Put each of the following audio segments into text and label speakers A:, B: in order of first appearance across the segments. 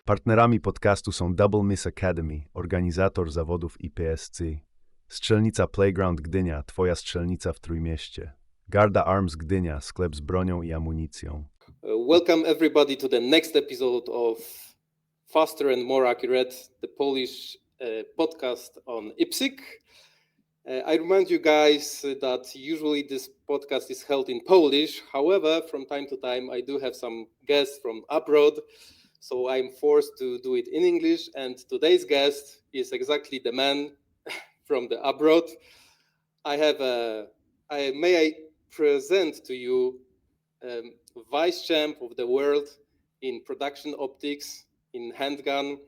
A: Partnerami podcastu są Double Miss Academy, organizator zawodów IPSC, Strzelnica Playground Gdynia, twoja strzelnica w Trójmieście, Garda Arms Gdynia, sklep z bronią i amunicją.
B: Welcome everybody to the next episode of Faster and More Accurate, the Polish podcast on IPSC. I remind you guys that usually this podcast is held in Polish. However, from time to time, I do have some guests from abroad, so I'm forced to do it in English. And today's guest is exactly the man from the abroad. May I present to you vice champ of the world in production optics in handgun,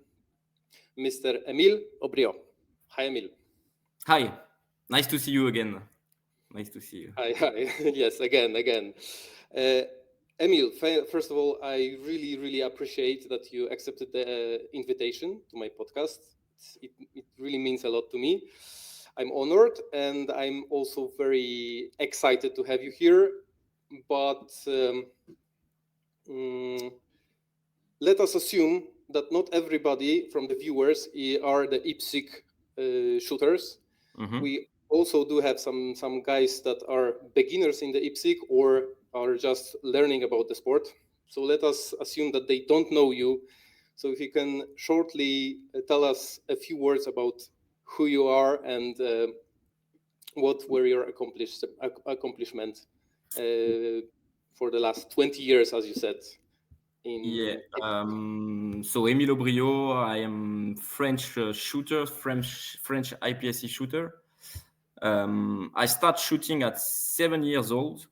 B: Mr. Émile Obriot. Hi, Emile.
C: Hi, nice to see you again. Nice to see you.
B: Hi. Yes, again. Emile, first of all, I really appreciate that you accepted the invitation to my podcast. It really means a lot to me. I'm honored, and I'm also very excited to have you here. But let us assume that not everybody from the viewers are the IPSC shooters.
C: Mhm.
B: We also do have some guys that are beginners in the IPSC or are just learning about the sport. So let us assume that they don't know you. So if you can shortly tell us a few words about who you are and what were your accomplishments for the last 20 years, as you said.
C: So Émile Obriot, I am French shooter, French IPSC shooter. I start shooting at 7 years old.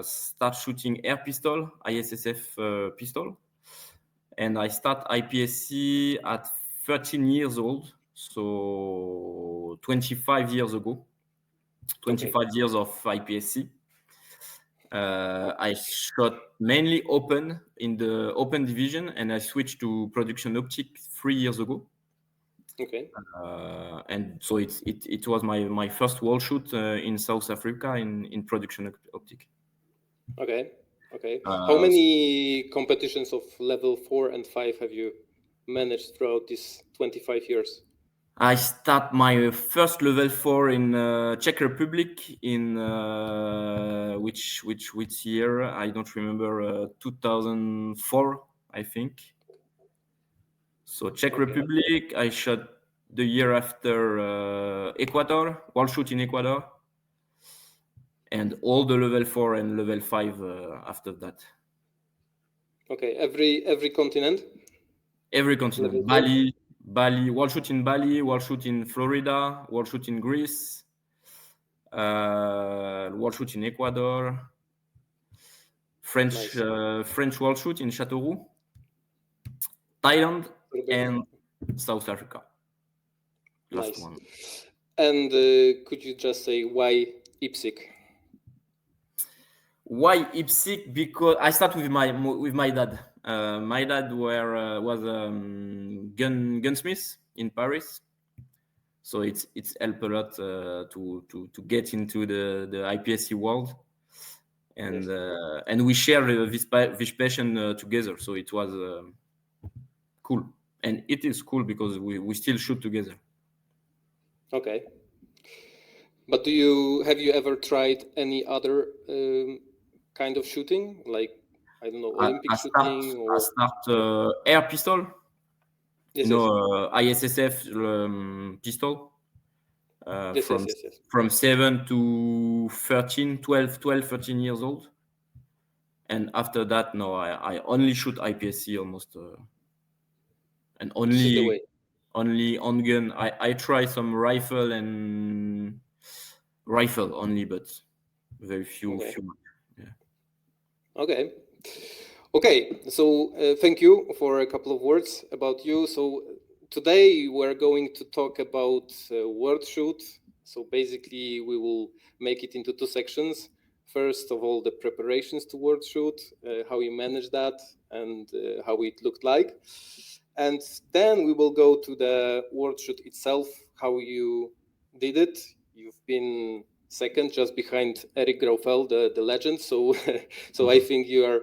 C: Start shooting air pistol, ISSF pistol, and I start IPSC at 13 years old. So 25 years ago. 25 years of IPSC. I shot mainly open in the open division, and I switched to production optics 3 years ago.
B: Okay.
C: And so it was my first world shoot in South Africa in production optic.
B: Okay. How many competitions of level 4 and 5 have you managed throughout these 25 years?
C: I start my first level 4 in Czech Republic in which year I don't remember, 2004 I think. So Czech Republic, I shot the year after Ecuador, world shoot in Ecuador, and all the level 4 and level 5 after that.
B: Okay, every continent.
C: Every continent. Bali, world shoot in Bali, world shoot in Florida, world shoot in Greece, world shoot in Ecuador, French world shoot in Châteauroux, Thailand, and South Africa. Last one.
B: And could you just say why IPSC?
C: Why IPSC? Because I start with my dad. My dad was gunsmith in Paris, so it's helped a lot to get into the IPSC world, and we share this passion together. So it was cool, and it is cool because we still shoot together.
B: Okay, but have you ever tried any other kind of shooting, like I don't know, Olympic shooting?
C: I start air pistol.
B: Yes,
C: ISSF pistol. From 7 to 13 years old. And after that, no, I only shoot IPSC almost. And only handgun. I try some rifle only, but very few.
B: Yeah. Okay. So thank you for a couple of words about you. So today we're going to talk about world shoot. So basically we will make it into two sections. First of all, the preparations to world shoot, how you manage that, and how it looked like. And then we will go to the world shoot itself, how you did it. You've been second, just behind Eric Graufel, the legend. So I think you are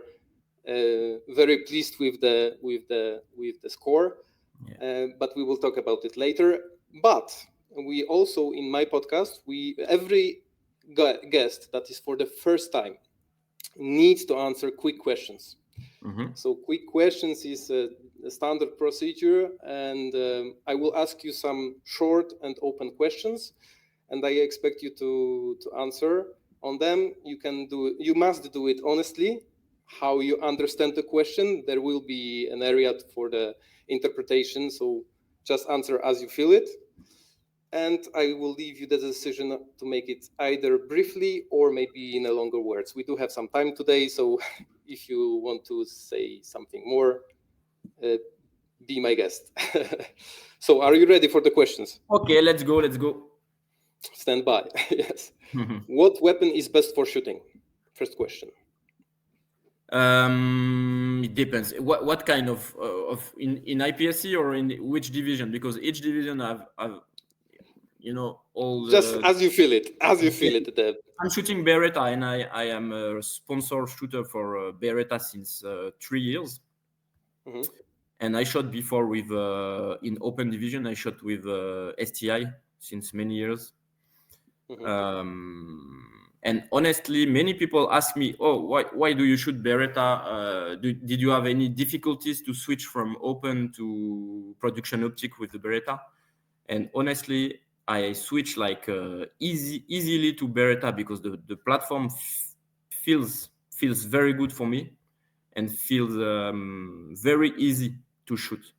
B: very pleased with the score, but we will talk about it later. But we also, in my podcast, every guest that is for the first time needs to answer quick questions. So quick questions is a standard procedure, and I will ask you some short and open questions, and I expect you to answer on them. You must do it honestly, how you understand the question. There will be an area for the interpretation, so just answer as you feel it. And I will leave you the decision to make it either briefly or maybe in a longer words. We do have some time today, so if you want to say something more, be my guest. So are you ready for the questions?
C: Okay, let's go.
B: Stand by. Yes. What weapon is best for shooting? First question.
C: It depends. What kind of in IPSC or in which division? Because each division have all the...
B: Just as you feel it. As you feel it.
C: I'm shooting Beretta, and I am a sponsor shooter for Beretta since 3 years. And I shot before with in open division. I shot with STI since many years. And honestly, many people ask me, "Oh, why do you shoot Beretta? Did you have any difficulties to switch from open to production optic with the Beretta?" And honestly, I switch like easily to Beretta because the platform feels very good for me and feels very easy to shoot.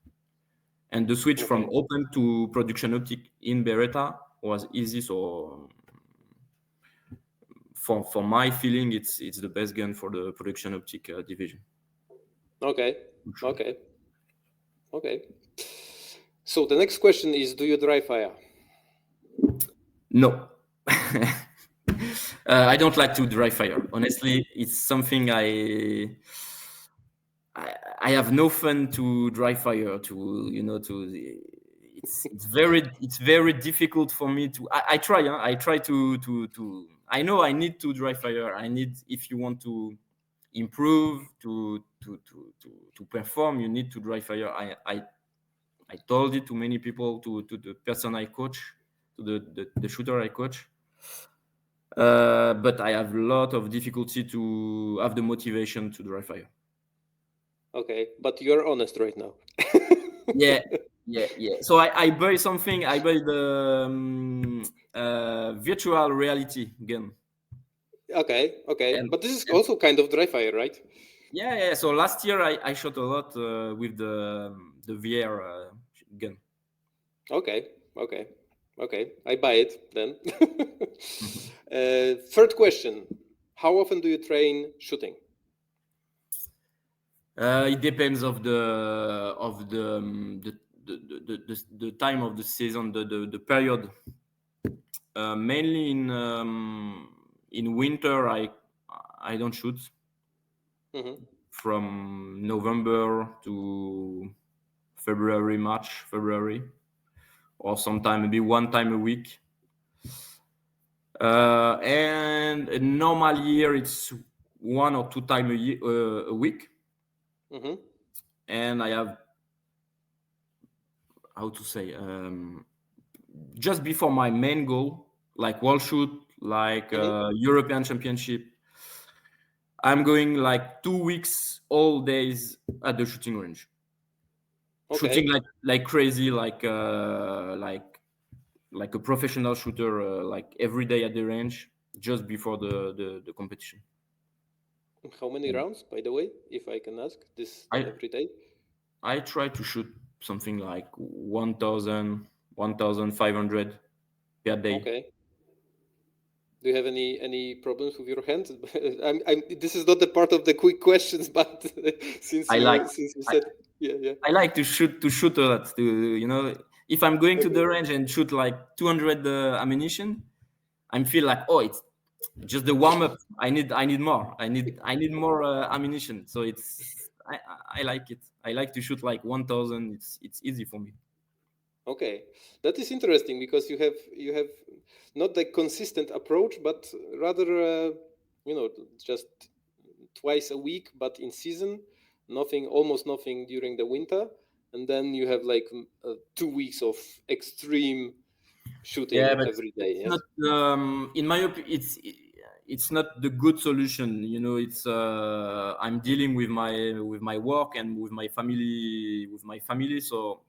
C: And the switch from open to production optic in Beretta was easy. So for my feeling, it's the best gun for the production optic division.
B: Okay. So the next question is, do you dry fire?
C: No. I don't like to dry fire. Honestly, it's something I have no fun to dry fire. It's very difficult for me to. I try. I try to. I know I need to dry fire. If you want to improve to perform, you need to dry fire. I told it to many people, to the person I coach, to the shooter I coach. But I have a lot of difficulty to have the motivation to dry fire.
B: Okay, but you're honest right now.
C: Yeah. So I buy something. I buy the virtual reality gun.
B: Okay. But this is also kind of dry fire, right?
C: Yeah. So last year I shot a lot with the VR gun.
B: Okay. I buy it then. Third question: how often do you train shooting?
C: It depends of the time of the season, the period. Mainly in winter, I don't shoot. From November to February, or sometime maybe one time a week. And a normal year, it's 1 or 2 times a week. And I have, how to say, just before my main goal, like World Shoot, like European Championship, I'm going like 2 weeks, all days at the shooting range. Shooting like crazy, like a professional shooter, like every day at the range, just before the competition.
B: How many rounds, by the way, if I can ask, every day?
C: I try to shoot something like 1,000, 1,500 per day.
B: Okay. Do you have any problems with your hands? This is not the part of the quick questions, but since you said, yeah.
C: I like to shoot a lot. If I'm going to the range and shoot like 200 ammunition, I feel like, oh, it's just the warm up. I need more. I need more ammunition. So I like it. I like to shoot like 1,000. It's easy for me.
B: Okay, that is interesting because you have not the consistent approach, but rather just twice a week, but in season, almost nothing during the winter, and then you have like 2 weeks of extreme shooting
C: but
B: every day. Yes?
C: not, in my opinion, it's not the good solution. You know, it's I'm dealing with my work and with my family. So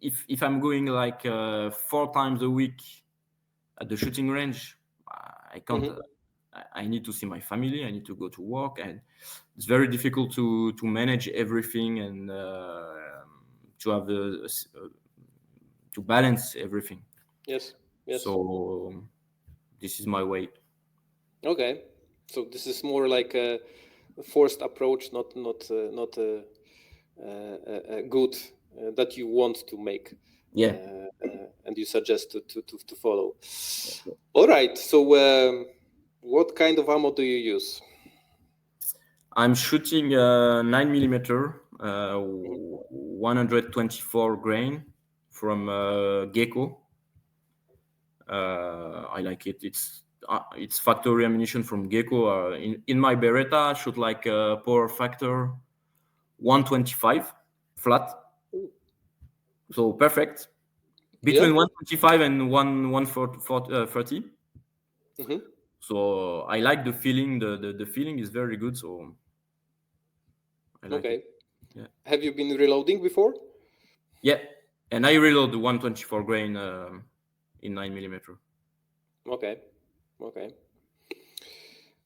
C: if I'm going like 4 times a week at the shooting range, I can't. I need to see my family. I need to go to work, and it's very difficult to manage everything and to have to balance everything.
B: Yes.
C: So this is my way.
B: Okay. So this is more like a forced approach, not a good that you want to make.
C: Yeah.
B: And you suggest to follow. All right. So what kind of ammo do you use?
C: I'm shooting 9mm, 124 grain from Gecko. I like it. It's factory ammunition from Gecko. In my Beretta, I shoot like power factor 125 flat. So perfect. Between 125 and 130. So I like the feeling. The feeling is very good. So I like it. Yeah.
B: Have you been reloading before?
C: Yeah, and I reload the 124 grain in 9mm.
B: Okay.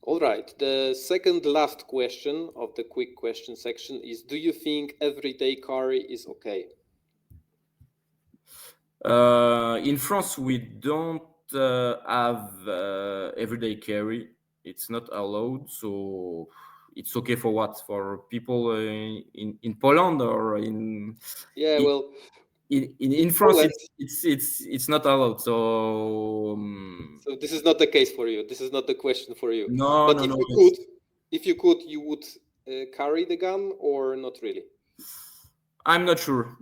B: All right. The second last question of the quick question section is: do you think everyday carry is okay?
C: In France, we don't have everyday carry. It's not allowed. So it's okay for what? For people in Poland or in?
B: Yeah, well,
C: in France, it's not allowed. So
B: so this is not the case for you. This is not the question for you.
C: No,
B: but
C: no,
B: if you could, you would carry the gun or not really?
C: I'm not sure.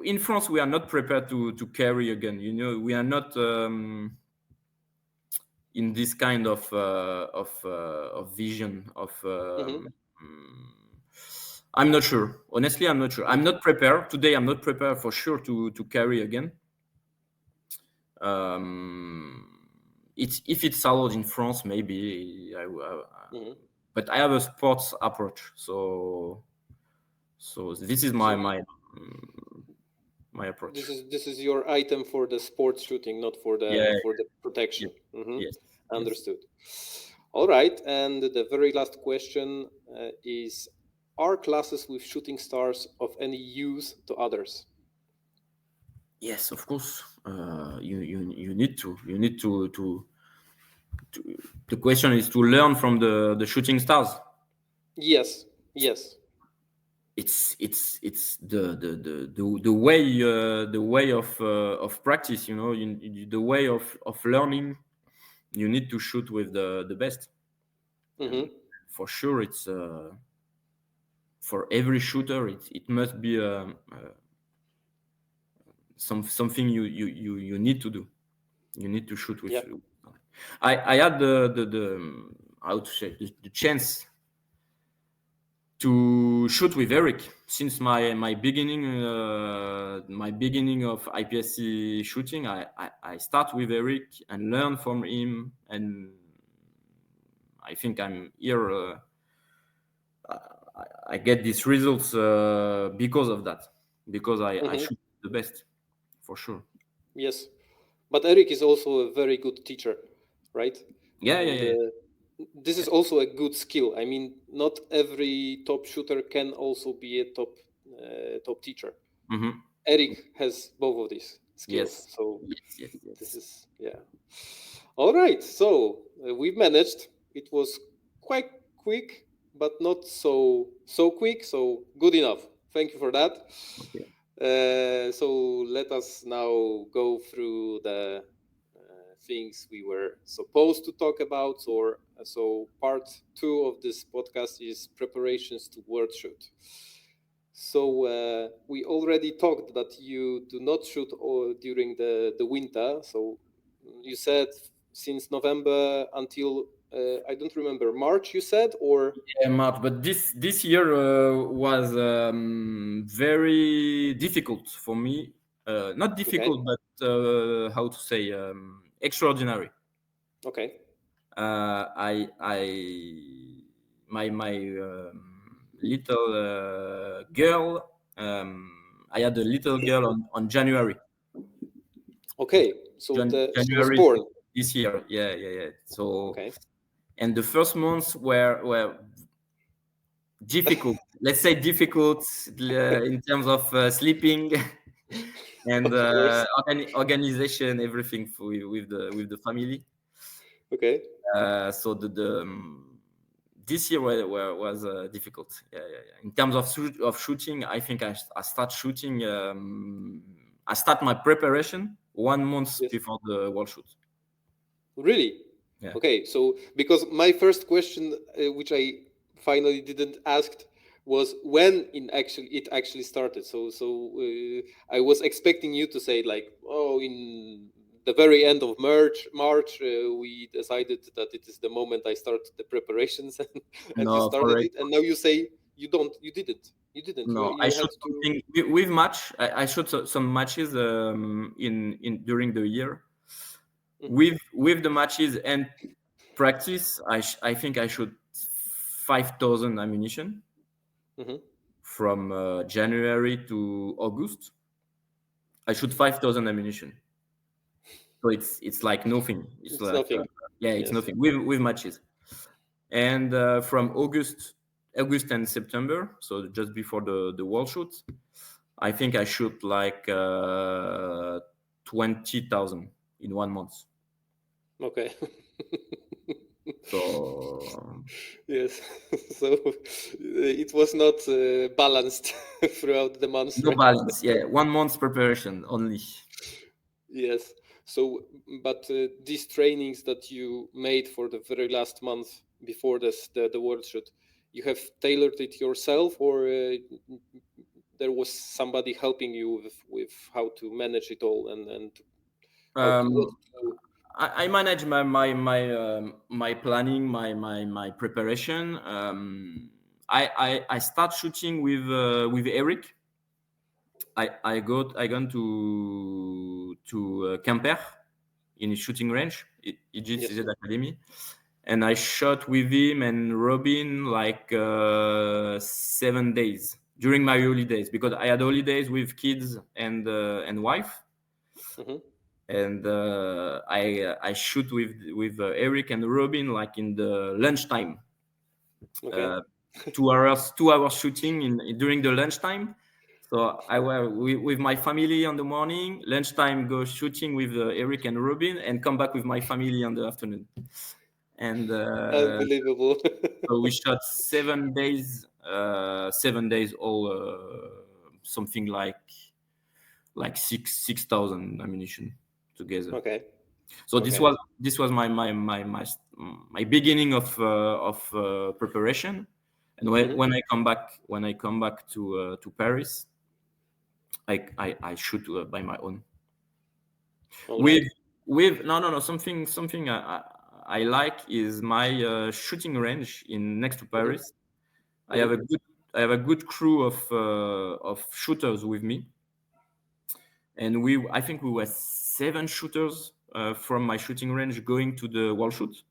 C: In France, we are not prepared to carry a gun. You know, we are not in this kind of vision of. I'm not sure. Honestly, I'm not sure. I'm not prepared today. I'm not prepared for sure to carry again. If it's allowed in France, maybe but I have a sports approach, so this is my approach.
B: This is your item for the sports shooting, not for the protection.
C: Yes.
B: Understood. All right, and the very last question is: are classes with shooting stars of any use to others?
C: Yes, of course. You need to. The question is to learn from the shooting stars. It's the way of practice. You know, the way of learning. You need to shoot with the best. For sure, it's for every shooter. It must be something you need to do. You need to shoot with. I had the how to say the chance to shoot with Eric since my beginning of IPSC shooting. I start with Eric and learn from him, and I think I'm here. I get these results because of that, because I shoot the best, for sure.
B: Yes, but Eric is also a very good teacher, right?
C: Yeah.
B: This is also a good skill. I mean, not every top shooter can also be a top teacher. Eric has both of these skills.
C: Yes.
B: So
C: yes.
B: This is All right. So we've managed. It was quite quick, but not so quick. So good enough. Thank you for that.
C: Okay.
B: So let us now go through the things we were supposed to talk about. So part 2 of this podcast is preparations to World Shoot. So we already talked that you do not shoot during the winter. So you said since November until I don't remember, March you said, or?
C: Yeah, March, but this year was very difficult for me. Not difficult,
B: Okay.
C: but how to say, extraordinary.
B: Okay.
C: My little girl. I had a little girl on January.
B: Okay, so she was
C: January
B: born
C: this year. Yeah. So,
B: okay.
C: and the first months were difficult. Let's say difficult in terms of sleeping and
B: Of course.
C: organization, everything with the family.
B: Okay.
C: So this year was difficult. Yeah. In terms of shooting, I think I start shooting. I start my preparation 1 month
B: Yes.
C: before the world shoot.
B: Really?
C: Yeah.
B: Okay, so because my first question, which I finally didn't ask, was when it actually started. So I was expecting you to say like, oh, in the very end of March, we decided that it is the moment I start the preparations, and you
C: No,
B: started
C: correct.
B: it, and now you say you didn't.
C: No, I
B: You had
C: shot
B: to.
C: something with match. I shot some matches in during the year.
B: Mhm.
C: With the matches and practice, I think I shot 5,000 ammunition
B: Mhm.
C: from January to August. I shoot 5,000 ammunition. So it's like nothing. It's
B: It's
C: like
B: nothing.
C: it's
B: Yes.
C: nothing with matches. And from August and September, so just before the world shoot, I think I shoot like 20,000 in 1 month.
B: Okay.
C: So
B: Yes. So it was not balanced throughout the months,
C: no
B: right?
C: balance. Yeah, 1 month preparation only.
B: Yes. So, but these trainings that you made for the very last month before the world shoot, you have tailored it yourself, or there was somebody helping you with how to manage it all and how to what
C: Um,
B: to.
C: I manage my planning, my preparation. I start shooting with Eric. I gone to Quimper in his shooting range,
B: Yes.
C: IPSC Academy, and I shot with him and Robin like 7 days during my holidays because I had holidays with kids and wife,
B: Hmm.
C: and I shoot with Eric and Robin like in the lunchtime.
B: Okay.
C: 2 hours shooting during the lunchtime. So I were with my family on the morning, lunchtime go shooting with Eric and Robin, and come back with my family on the afternoon. And
B: Unbelievable.
C: so we shot 7 days, 7 days all, something like 6,000 ammunition together.
B: Okay.
C: So
B: Okay.
C: this was my beginning of preparation, and
B: Mhm.
C: when I come back to Paris, I shoot by my own
B: All
C: with
B: right.
C: no something I like is my shooting range in next to
B: Mhm.
C: Paris.
B: Mhm.
C: I have a good crew of shooters with me, and I think we were 7 shooters from my shooting range going to the wall shoot.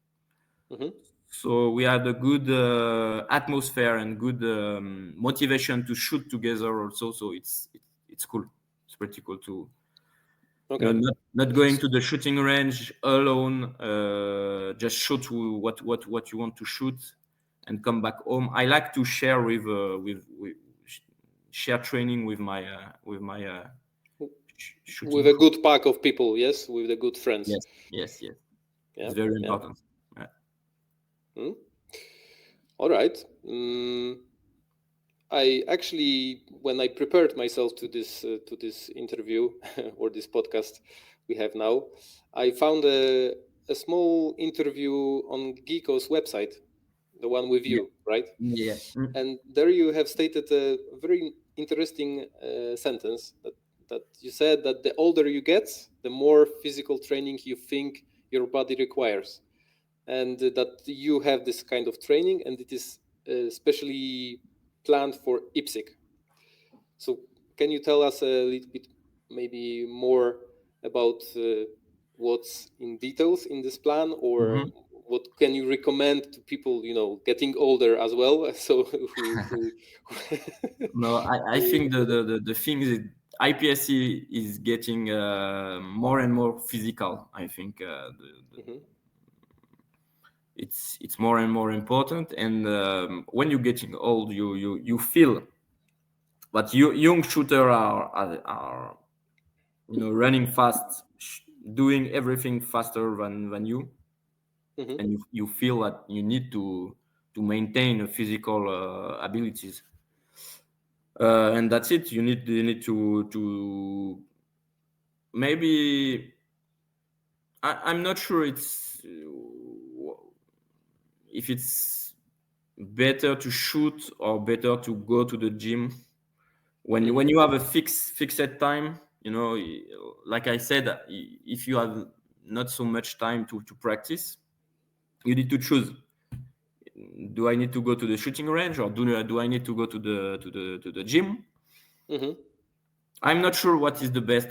B: Mhm.
C: So we had a good atmosphere and good motivation to shoot together also. So it's cool. It's pretty cool to
B: Okay.
C: not going to the shooting range alone. Just shoot what you want to shoot and come back home. I like to share with share training with my shooting
B: With a
C: crew.
B: good pack of people, yes, with the good friends.
C: Yes.
B: Yeah.
C: It's very
B: Yeah.
C: important. Yeah.
B: Hmm. All right. I actually, when I prepared myself to this interview or this podcast we have now, I found a small interview on Geeko's website, the one with
C: Yeah.
B: you, right?
C: Yeah.
B: And there you have stated a very interesting sentence that you said that the older you get, the more physical training you think your body requires. and that you have this kind of training, and it is specially planned for IPSC. So can you tell us a little bit maybe more about what's in details in this plan, or what can you recommend to people, getting older as well? So
C: No, I think the thing is IPSC is getting more and more physical. I think it's more and more important, and when you're getting old, you feel that young shooters are running fast, doing everything faster than you, and you feel that you need to maintain physical abilities, and that's it. You need to maybe. I'm not sure if it's better to shoot or better to go to the gym. When you have a fixed time, like I said, if you have not so much time to practice, you need to choose. Do I need to go to the shooting range, or do I need to go to the gym? I'm not sure what is the best.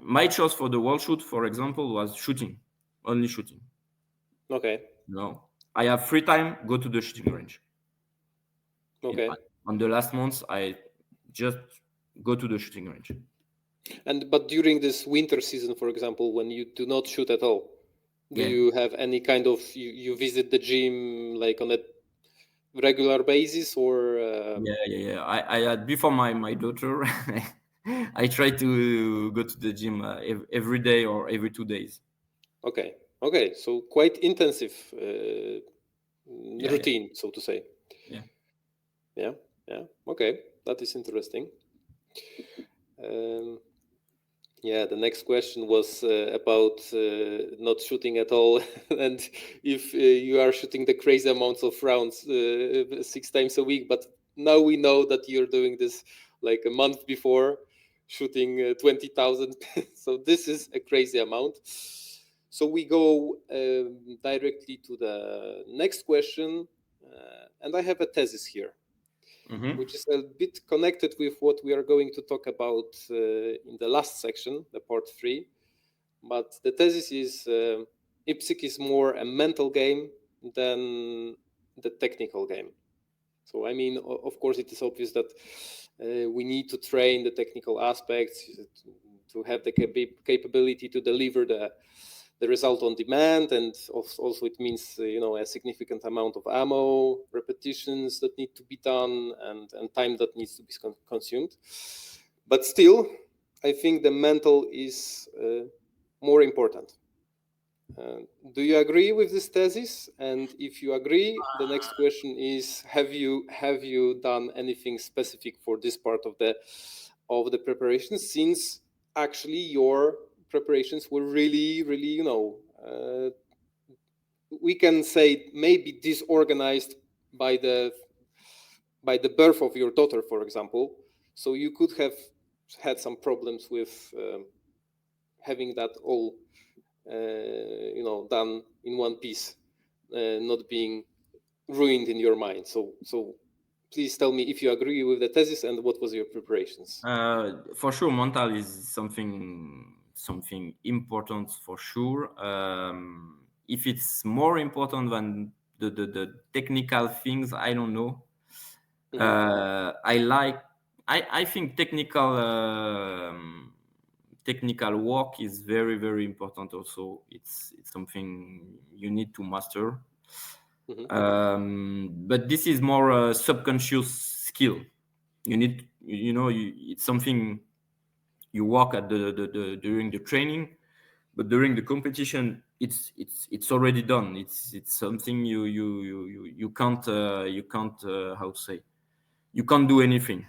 C: My choice for the wall shoot, for example, was shooting, only shooting.
B: Okay.
C: No, I have free time. Go to the shooting range.
B: Okay.
C: On the last months, I just go to the shooting range.
B: But during this winter season, for example, when you do not shoot at all, do you have any kind of you visit the gym like on a regular basis, or
C: Yeah. I had before my daughter. I try to go to the gym every day or every 2 days.
B: Okay. So quite intensive routine, so to say. Yeah. Okay, that is interesting. The next question was about not shooting at all, and if you are shooting the crazy amounts of rounds 6 times a week. But now we know that you're doing this like a month before, shooting 20,000. So this is a crazy amount. So we go directly to the next question, and I have a thesis here. Which is a bit connected with what we are going to talk about in the last section, the part 3. But the thesis is IPSC is more a mental game than the technical game. So, I mean, of course, it is obvious that we need to train the technical aspects to have the capability to deliver the result on demand, and also it means a significant amount of ammo, repetitions that need to be done, and time that needs to be consumed. But still, I think the mental is more important. Do you agree with this thesis? And if you agree, the next question is: Have you done anything specific for this part of the preparation, since actually your preparations were really, we can say maybe disorganized by the birth of your daughter, for example. So you could have had some problems with having that all done in one piece, not being ruined in your mind. So please tell me if you agree with the thesis, and what was your preparations?
C: For sure, mental is something important, for sure. If it's more important than the technical things, I don't know. I think technical work is very, very important also. It's something you need to master. But this is more a subconscious skill. It's something you work at during the training, but during the competition, it's already done. It's something you can't how to say, you can't do anything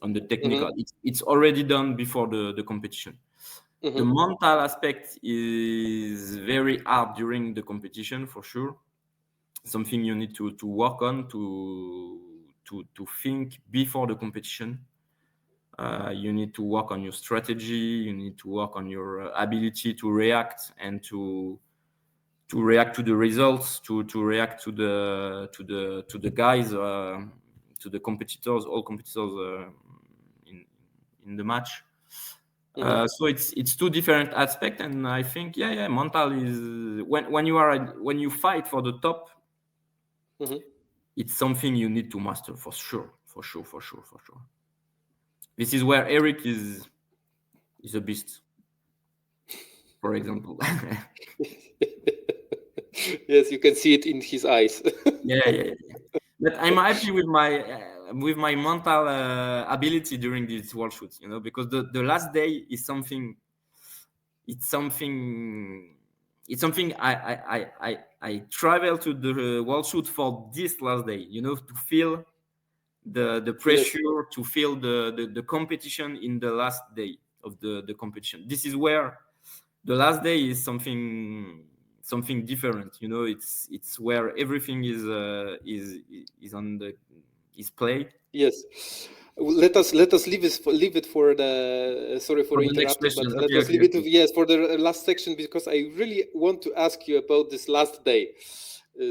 C: on the technical. It's already done before the competition. The mental aspect is very hard during the competition, for sure. Something you need to work on, to think before the competition. You need to work on your strategy. You need to work on your ability to react and to react to the results, to react to the guys, to the competitors, all competitors in the match. So it's two different aspects, and I think mental is when you fight for the top, it's something you need to master for sure. This is where Eric is a beast, for example.
B: Yes, you can see it in his eyes.
C: yeah. But I'm happy with my mental ability during these world shoots, because the last day is something. It's something I travel to the world shoot for this last day, to feel the pressure, to feel the competition in the last day of the competition. This is where the last day is something different, it's where everything is played.
B: Yes. Let us leave it for the sorry for interrupting, but let us leave it for the last section, because I really want to ask you about this last day.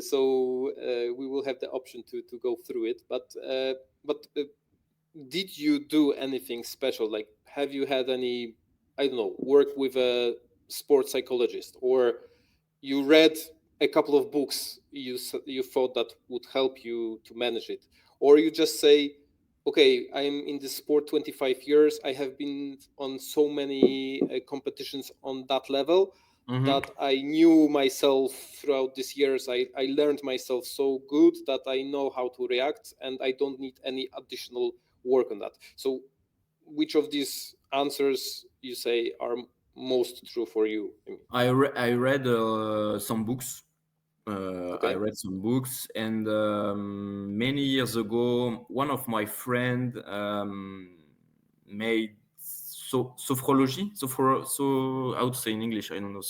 B: So we will have the option to go through it. But did you do anything special? Like, have you had any, I don't know, work with a sports psychologist, or you read a couple of books you thought that would help you to manage it, or you just say, okay, I'm in this sport 25 years. I have been on so many competitions on that level that I knew myself throughout these years. I learned myself so good that I know how to react, and I don't need any additional work on that. So which of these answers you say are most true for you?
C: I read some books. I read some books, and many years ago, one of my friend made sophrology. So how to say in English? I don't know.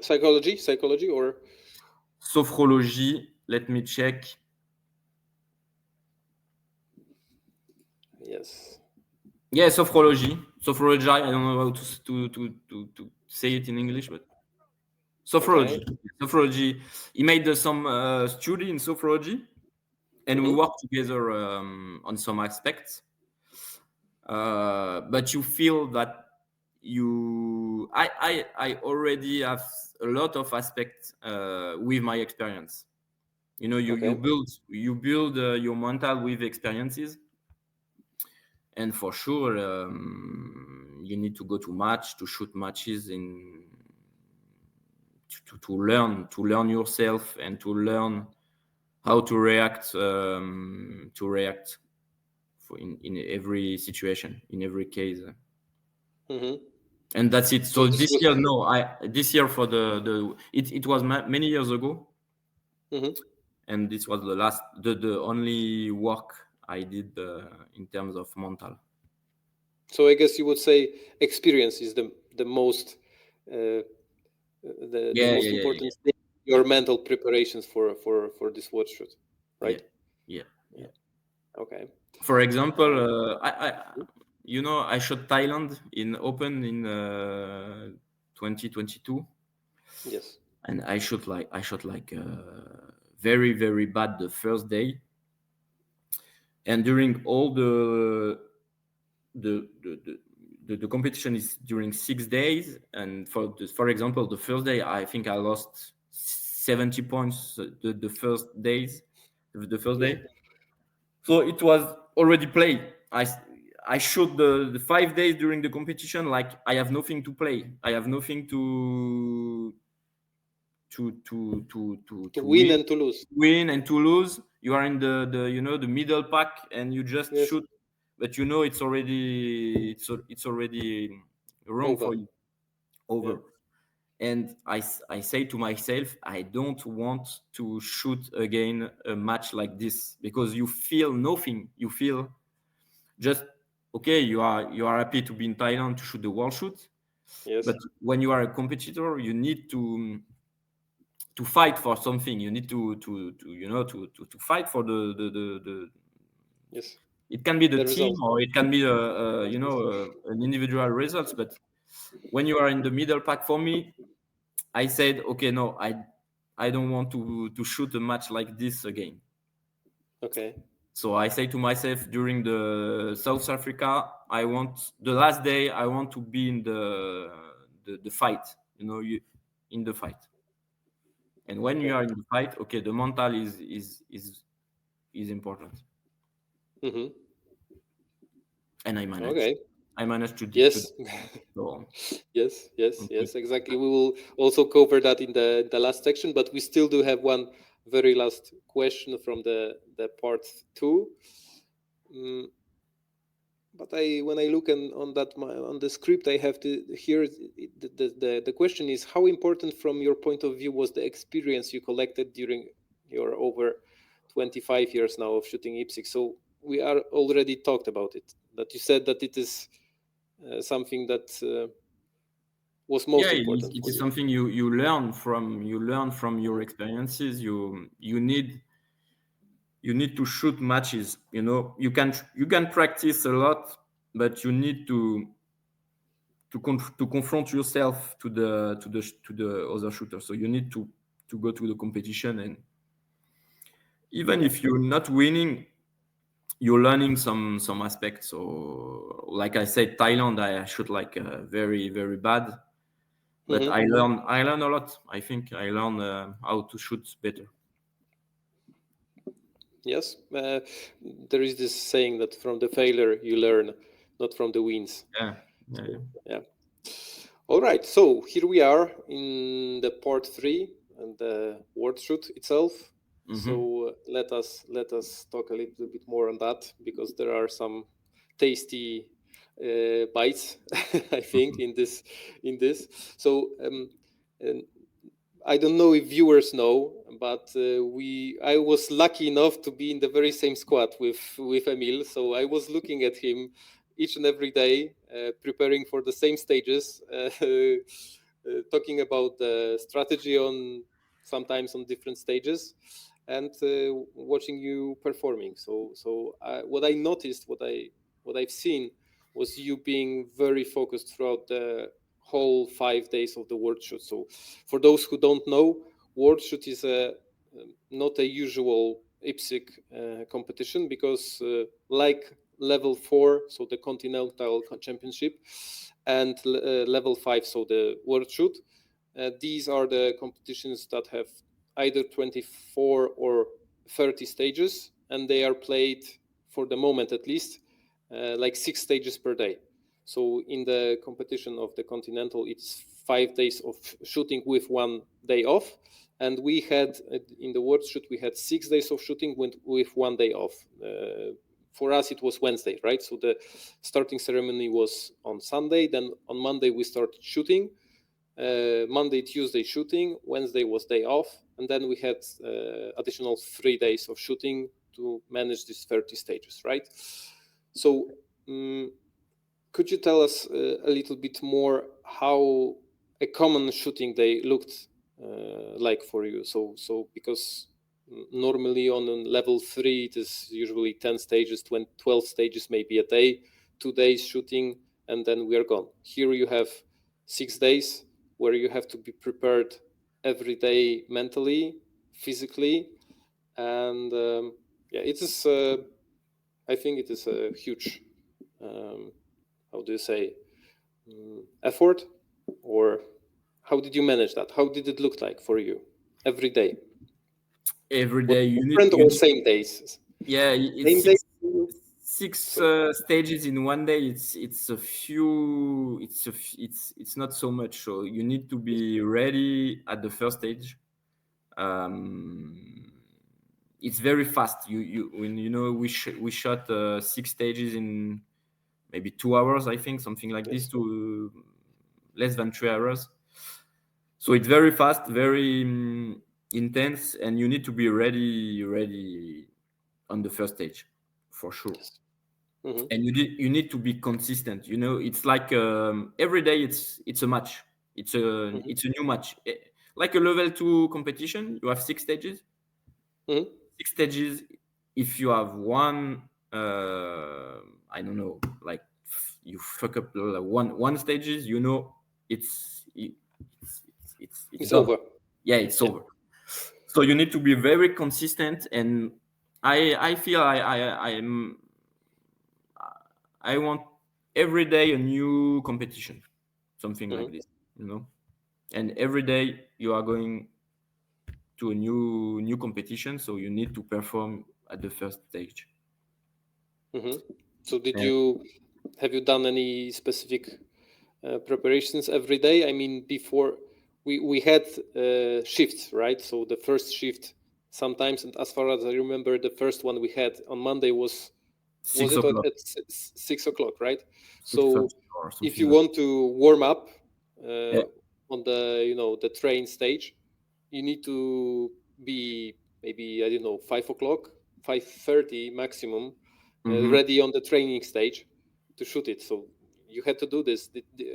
B: Psychology or
C: sophrology. Let me check.
B: Yes.
C: Yeah, sophrology. I don't know how to say it in English, but sophrology.
B: Okay.
C: Sophrology. He made some study in sophrology, and we worked together on some aspects. But you feel that I already have a lot of aspects with my experience. You build your mental with experiences. And for sure, you need to go to shoot matches to learn yourself, and to learn how to react in every situation, in every case. And that's it. So this year for it was many years ago, and this was the only work I did in terms of mental.
B: So I guess you would say experience is the most important thing, your mental preparations for this watch shoot, right?
C: Yeah.
B: Okay.
C: For example, I shot Thailand in Open in 2022.
B: Yes.
C: And I shot like very, very bad the first day. And during all the competition is during 6 days, and for example, the first day I think I lost 70 points the first day. So it was already played. I shot the 5 days during the competition like I have nothing to play. I have nothing to
B: win and to lose.
C: Win and to lose. You are in the middle pack, and you just shoot, but it's already wrong for you. Over. Yeah. And I say to myself, I don't want to shoot again a match like this, because you feel nothing. You feel just okay. You are happy to be in Thailand to shoot the world shoot.
B: Yes.
C: But when you are a competitor, you need to fight for something. You need to fight for the
B: yes.
C: It can be the team, or it can be an individual results. But when you are in the middle pack, for me, I said, okay, no, I don't want to shoot a match like this again.
B: Okay.
C: So I say to myself during the South Africa, the last day I want to be in the fight, in the fight. And when you are in the fight, okay, the mental is important.
B: Mm-hmm.
C: And I managed.
B: Okay.
C: I managed to
B: Yes.
C: so,
B: Yes,
C: okay.
B: exactly. We will also cover that in the last section, but we still do have one very last question from the part 2. But when I look on the script, I have to here. The question is, how important from your point of view was the experience you collected during your over 25 years now of shooting IPSC? So we are already talked about it. That you said that it is something that was most important.
C: It is something you learn from your experiences. You need to shoot matches. You can practice a lot, but you need to confront yourself to the other shooter. So you need to go to the competition, and even if you're not winning, you're learning some aspects. So like I said, Thailand, I shot like very, very bad, but I learn a lot. I think I learn how to shoot better.
B: Yes, there is this saying that from the failure you learn, not from the wins. Yeah. All right, so here we are in the part 3 and the word shoot itself. So let us talk a little bit more on that, because there are some tasty bites, I think, in this. So I don't know if viewers know, but I was lucky enough to be in the very same squad with Emile. So I was looking at him each and every day, preparing for the same stages, talking about the strategy sometimes on different stages, and watching you performing. So what I noticed, what I've seen, was you being very focused throughout the whole 5 days of the World Shoot. So for those who don't know, World Shoot is not a usual IPSC competition, because like level 4, so the Continental Championship, and level 5, so the World Shoot, these are the competitions that have either 24 or 30 stages, and they are played, for the moment at least, like 6 stages per day. So in the competition of the Continental, it's 5 days of shooting with 1 day off. And we had, in the World Shoot, we had 6 days of shooting with 1 day off. For us, it was Wednesday, right? So the starting ceremony was on Sunday. Then on Monday, we started shooting. Monday, Tuesday shooting. Wednesday was day off. And then we had additional 3 days of shooting to manage these 30 stages, right? So could you tell us a little bit more how a common shooting day looked like for you? So because normally on level 3, it is usually 10 stages, 12 stages maybe a day, 2 days shooting, and then we are gone. Here you have 6 days where you have to be prepared every day mentally, physically, and it is. I think it is a huge, how do you say, effort, or how did you manage that? How did it look like for you every day?
C: Every day you
B: Different or same days?
C: Yeah,
B: Same
C: it's
B: day?
C: six stages in one day. It's a few. It's not so much. So you need to be ready at the first stage. It's very fast. We shot 6 stages in maybe 2 hours, I think, something like this, to less than 3 hours. So it's very fast, very intense, and you need to be ready on the first stage, for sure.
B: Mm-hmm.
C: And you need to be consistent. It's like every day it's a match. It's a new match. Like a level 2 competition, you have 6 stages. 6 stages. If you have one, I don't know, like you fuck up one stages, it's
B: it's
C: done.
B: over.
C: Yeah, it's over. So you need to be very consistent, and I feel I want every day a new competition, something like this, and every day you are going to a new competition, so you need to perform at the first stage.
B: So have you done any specific preparations every day? I mean, before we had shifts, right? So the first shift sometimes, and as far as I remember, the first one we had on Monday was
C: 6
B: it
C: o'clock.
B: at 6 o'clock, right?
C: 6:30
B: So
C: or something
B: if you
C: like
B: want to warm up
C: Yeah.
B: on the the train stage, you need to be maybe, I don't know, 5 o'clock, 5:30 maximum, ready on the training stage to shoot it. So you had to do this,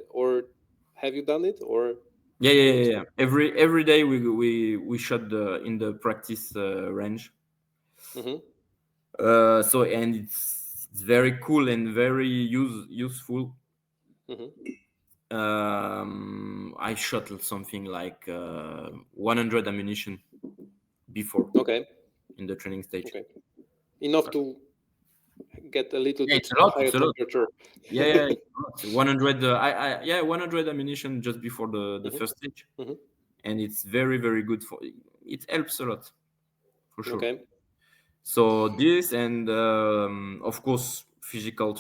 B: or have you done it? Or
C: Yeah. Every day we shot in the practice range. So and it's very cool and very useful. I shot something like 100 ammunition before in the training stage.
B: Enough to get a little
C: Yeah,
B: bit
C: it's a lot.
B: higher temperature.
C: Yeah, it's 100. 100 ammunition just before the first stage, and it's very good for. It helps a lot, for sure. So this and of course physical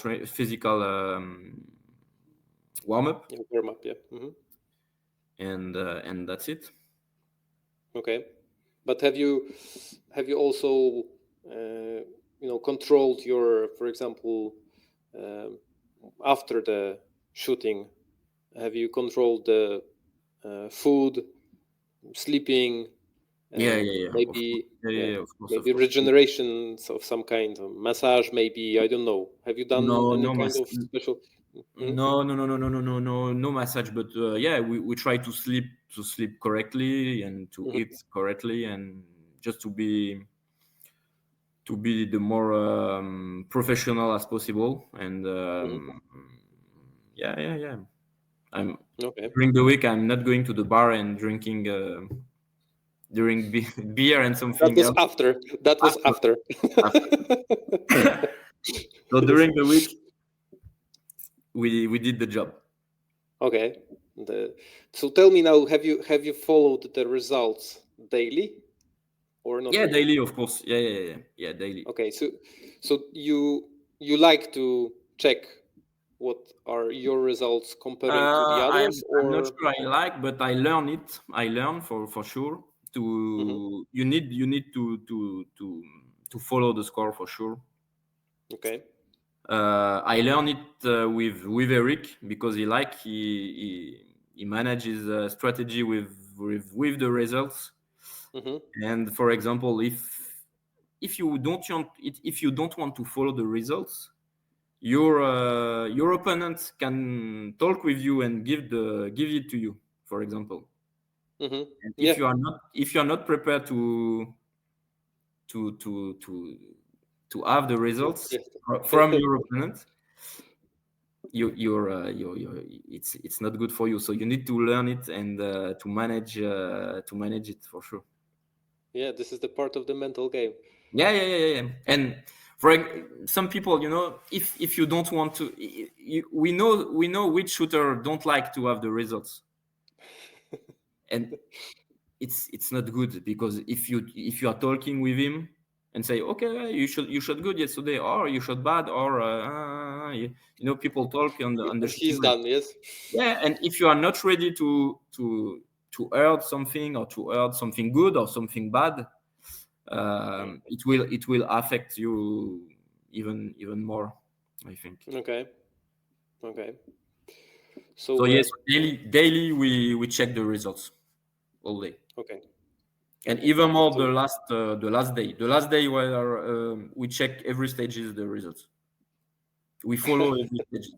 C: warm up.
B: Warm up, yeah.
C: And that's it.
B: Okay, but have you also controlled your, for example, after the shooting, have you controlled the food, sleeping, maybe
C: of course,
B: maybe regeneration of some kind, of massage, maybe, I don't know. Have you done any kind of special?
C: No massage, but we try to sleep correctly and to eat correctly, and just to be the more professional as possible. And I'm during the week I'm not going to the bar and drinking during beer and something else.
B: That was after.
C: So during the week we did the job.
B: Okay. So tell me now, have you followed the results daily or not?
C: Yeah,
B: really?
C: daily, of course. Yeah, daily.
B: Okay, so you like to check what are your results comparing to the others,
C: I'm not sure I like, but I learn it. I learn for sure. You need to follow the score for sure.
B: Okay.
C: I learned it with Eric, because he manages strategy with the results. And for example, if you don't want to follow the results, your opponent can talk with you and give it to you, for example. And if you are not prepared to have the results from your opponent, it's not good for you. So you need to learn it and to manage it for sure.
B: Yeah, this is the part of the mental game.
C: Yeah. And for some people, if you don't want to, we know which shooter don't like to have the results, and it's not good, because if you are talking with him and say, okay, you shot good yesterday, or you shot bad, or people talk on the
B: He's done, yes.
C: Yeah, and if you are not ready to hear something, or to hear something good or something bad, it will affect you even more, I think.
B: Okay.
C: So yes, daily we check the results all day.
B: Okay.
C: And even more the last day where we check every stage is the results. We follow every stage.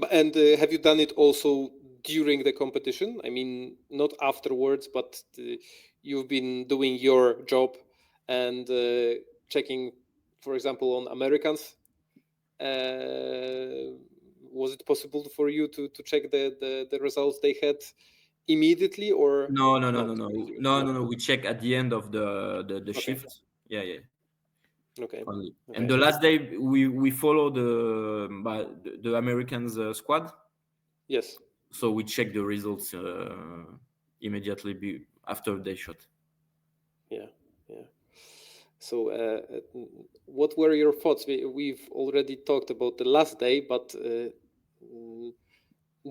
B: And have you done it also during the competition? I mean, not afterwards, but you've been doing your job and checking, for example, on Americans was it possible for you to check the results they had immediately, or
C: no, we check at the end of the
B: Okay.
C: shift. Yeah.
B: Okay.
C: Only.
B: Okay.
C: And the last day we follow the Americans squad,
B: Yes.
C: so we check the results immediately after they shot.
B: Yeah. So what were your thoughts? We've already talked about the last day, but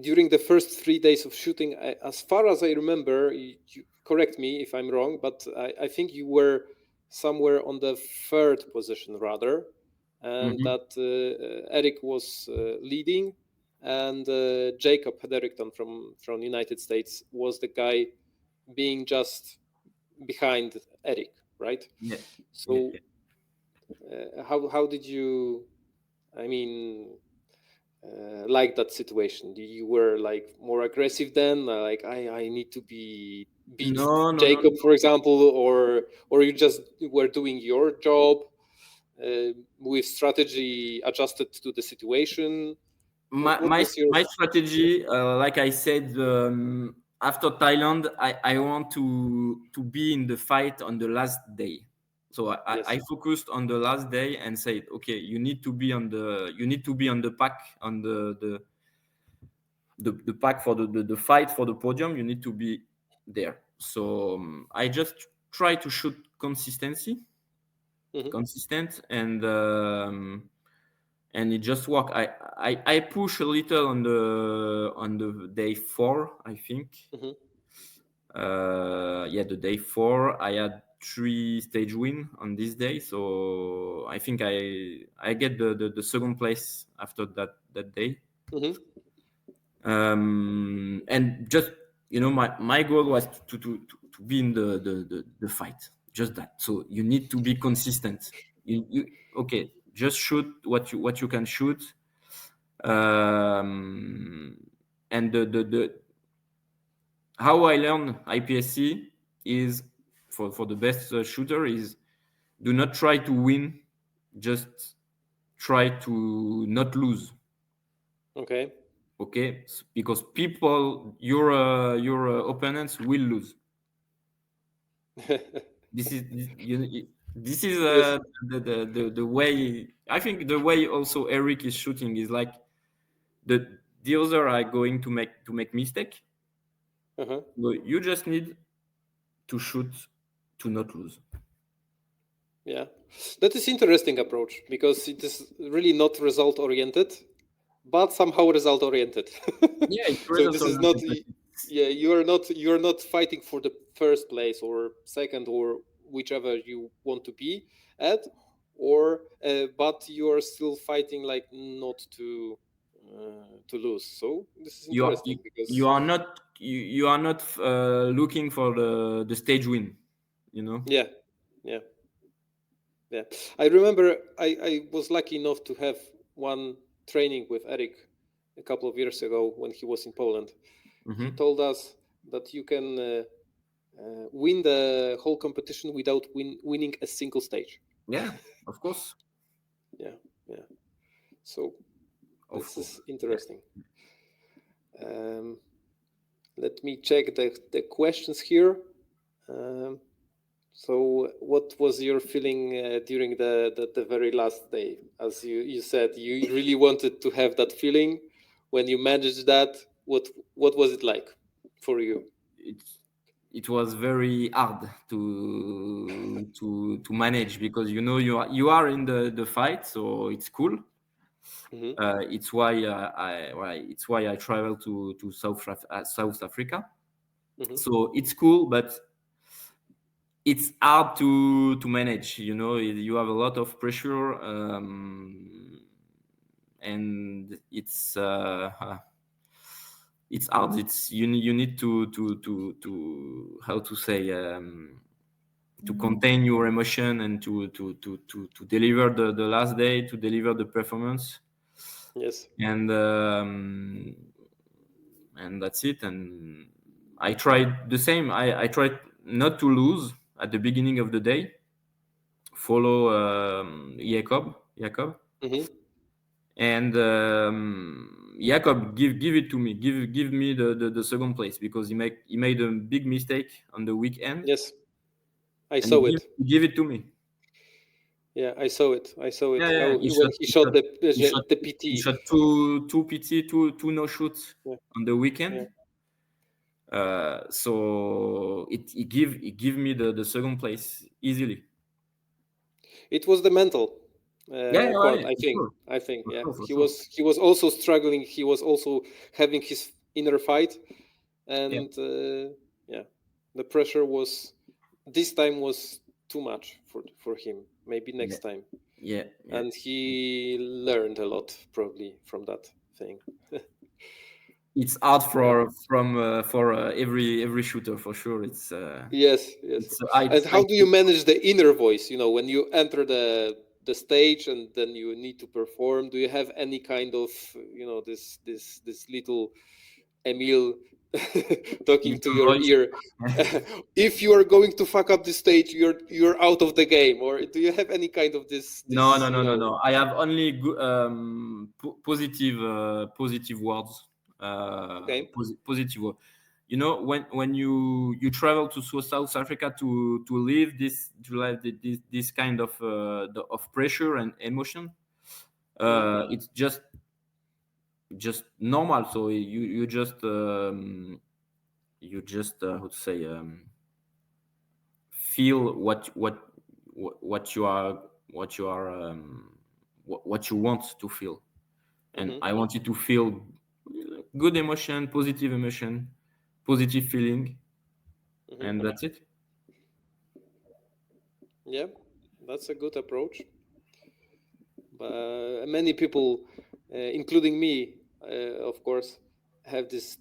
B: during the first 3 days of shooting, as far as I remember, you correct me if I'm wrong, but I think you were somewhere on the third position rather, and that Eric was leading, and Jacob Hedericton from United States was the guy being just behind Eric, right?
C: Yeah.
B: So how did you, I mean, like that situation? You were like more aggressive then, like I need to beat
C: No.
B: Jacob, for example, or you just were doing your job with strategy adjusted to the situation? What was your
C: My strategy, like I said, after Thailand, I want to be in the fight on the last day. So
B: Yes.
C: I focused on the last day and said, okay, you need to be on the pack, on the pack for the fight for the podium. You need to be there. So I just try to shoot consistent, and it just worked. I push a little on the day 4, I think. The day 4 I had 3 stage win on this day, so I think I get the second place after that day. And just my goal was to be in the fight, just that. So you need to be consistent. You okay, just shoot what you can shoot. And the how I learn IPSC is for the best shooter is do not try to win, just try to not lose.
B: Okay.
C: Because people, your opponents will lose. This is
B: Yes.
C: the way. I think the way also Eric is shooting is like the other are going to make mistake. So you just need to shoot to not lose.
B: Yeah, that is interesting approach, because it is really not result oriented, but somehow result oriented.
C: Yeah, it's
B: So this is not.
C: result-oriented,
B: Yeah, you're not fighting for the first place or second or whichever you want to be at, or but you are still fighting like not to lose. So this is interesting because
C: you are not looking for the stage win,
B: yeah. I remember I was lucky enough to have one training with Eric a couple of years ago when he was in Poland. He told us that you can win the whole competition without winning a single stage.
C: Yeah, of course.
B: Yeah. So this is interesting. Let me check the questions here. So what was your feeling during the very last day? As you said, you really wanted to have that feeling. When you managed that, what was it like for you?
C: It was very hard to manage, because you are in the fight, so it's cool. It's why I travel to South Africa. So it's cool, but it's hard to manage. You have a lot of pressure, and it's hard. It's you need to how to say, to contain your emotion and to deliver the last day, to deliver the performance.
B: Yes.
C: And that's it. And I tried the same. I tried not to lose at the beginning of the day. Follow Jacob. And Jakob, give it to me. Give me the second place, because he made a big mistake on the weekend.
B: Yes, I
C: and
B: saw
C: he
B: it.
C: give it to me.
B: Yeah, I saw it.
C: Yeah,
B: How when he shot the PT.
C: He shot two PT, two no shoots on the weekend. So he give me the second place easily.
B: It was the mental part, I think.
C: Sure.
B: I think, yeah.
C: Sure.
B: He was also struggling. He was also having his inner fight, and the pressure was this time was too much for him. Maybe next time.
C: Yeah.
B: And he learned a lot probably from that thing.
C: It's hard for every shooter, for sure. It's
B: yes. And how do you manage the inner voice? You know, when you enter the stage and then you need to perform. Do you have any kind of this little Emile talking to your ear? If you are going to fuck up the stage, you're out of the game. Or do you have any kind of this
C: No. I have only positive words.
B: Okay.
C: Positive word. You know, when you travel to South Africa to live this kind of pressure and emotion, it's just normal. So you just how to say, feel what you want to feel. And I wanted to feel good emotion, positive feeling, and that's it.
B: Yeah, that's a good approach. Many people, including me, of course, have this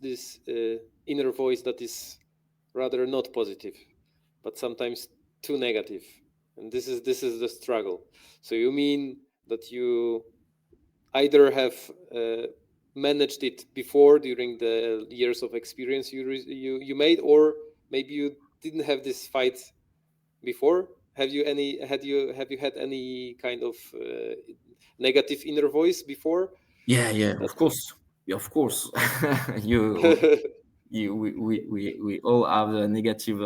B: inner voice that is rather not positive, but sometimes too negative, and this is the struggle. So you mean that you either have managed it before during the years of experience you made, or maybe you didn't have this fight before? Have you had any kind of negative inner voice before?
C: Yeah, of course. We all have a negative